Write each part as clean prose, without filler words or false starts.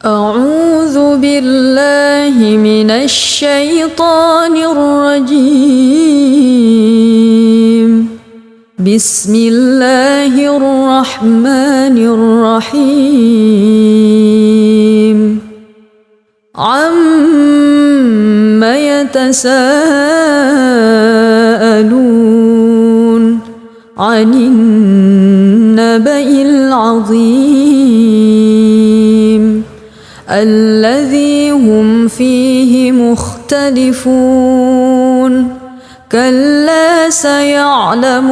أعوذ بالله من الشيطان الرجيم. بسم الله الرحمن الرحيم. عَمَّ يتساءلون عن النبأ العظيم الذي هم فيه مختلفون كلا سيعلمون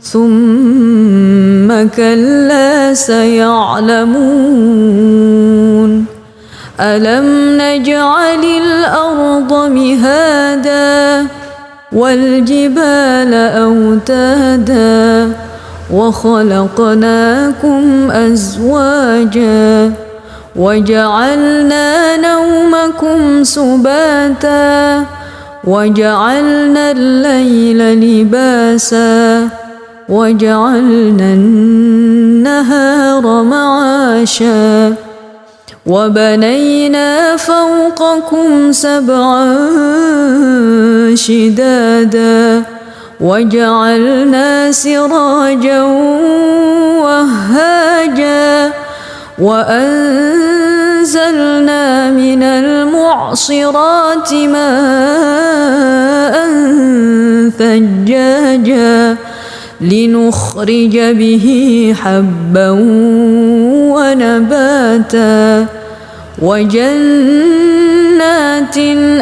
ثم كلا سيعلمون ألم نجعل الأرض مهادا والجبال أوتادا وخلقناكم أزواجا وجعلنا نومكم سباتا وجعلنا الليل لباسا وجعلنا النهار معاشا وبنينا فوقكم سبعا شدادا وجعلنا سراجا وهاجا وأنزلنا من المعصرات ماء ثجاجا لنخرج به حبا ونباتا وجنات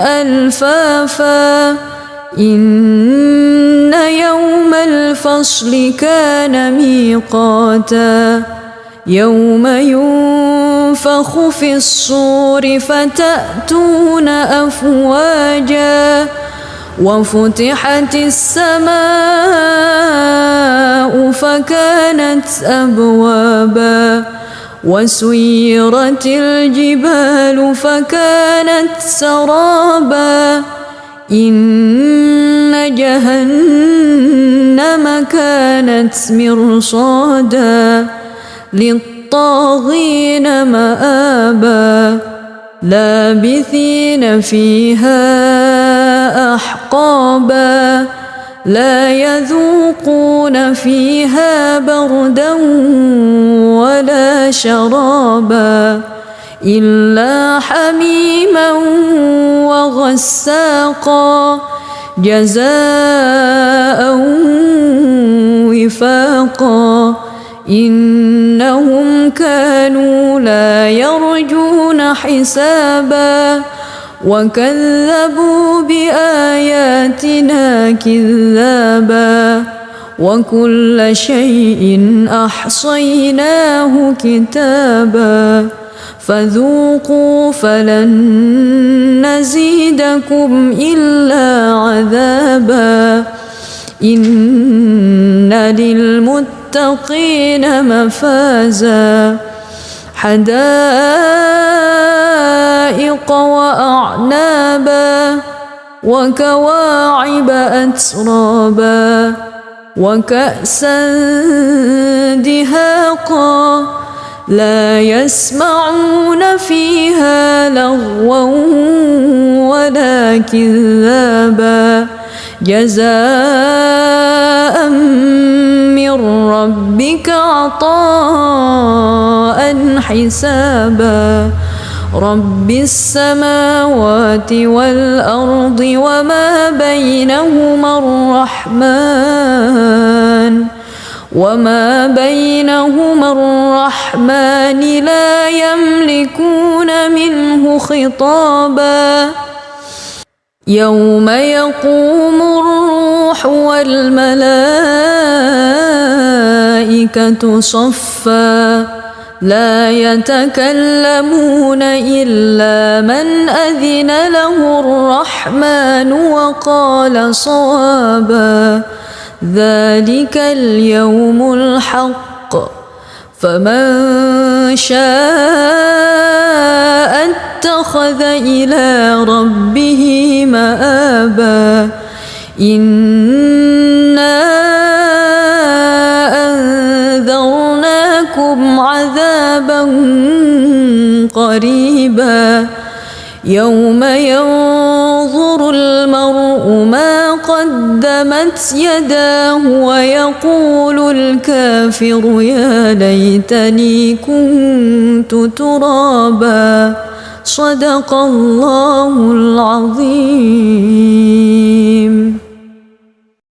ألفافا إن يوم الفصل كان ميقاتا يوم ينفخ في الصور فتأتون أفواجا وفتحت السماء فكانت أبوابا وسيرت الجبال فكانت سرابا إن جهنم كانت مرصادا للطاغين مآبا لابثين فيها أحقابا لا يذوقون فيها بردا ولا شرابا إلا حميما وغساقا جزاء وفاقا إنهم كانوا لا يرجون حسابا وكذبوا بآياتنا كذابا وكل شيء أحصيناه كتابا فذوقوا فلن نزيدكم إلا عذابا إن للمتقين مفازا حدائق وأعنابا وكواعب أترابا وكأسا دهاقا لا يسمعون فيها لغوا ولا كذابا جزاء من ربك عطاء حسابا رب السماوات والأرض وما بينهما الرحمن لا يملكون منه خطابا يوم يقوم الروح والملائكة صفا لا يتكلمون إلا من أذن له الرحمن وقال صوابا ذلك اليوم الحق فمن شاء اتخذ إلى ربه مآبا إنا لكم عذابا قريبا يوم ينظر المرء ما قدمت يداه ويقول الكافر يا ليتني كنت ترابا صدق الله العظيم.